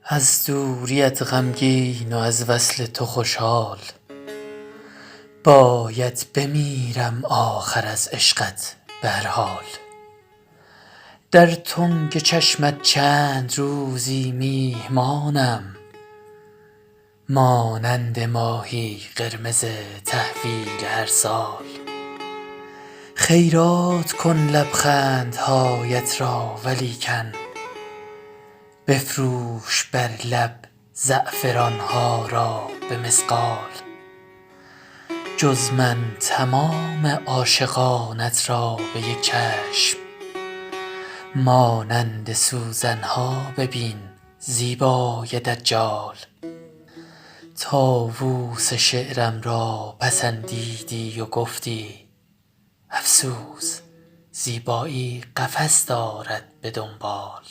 از دوریت غمگین و از وصل تو خوشحال، باید بمیرم آخر از عشقت به هر حال. در تنگ چشمت چند روزی میهمانم، مانند ماهی قرمز تحویل هر سال. خیرات کن لبخندهایت را ولیکن، بفروش بر لب زعفرانها را به مثقال. جز من تمام عاشقانت را به یک چشم، مانند سوزنها ببین زیبای دجال. طاووس شعرم را پسندیدی و گفتی، افسوس زیبایی قفس دارد به دنبال.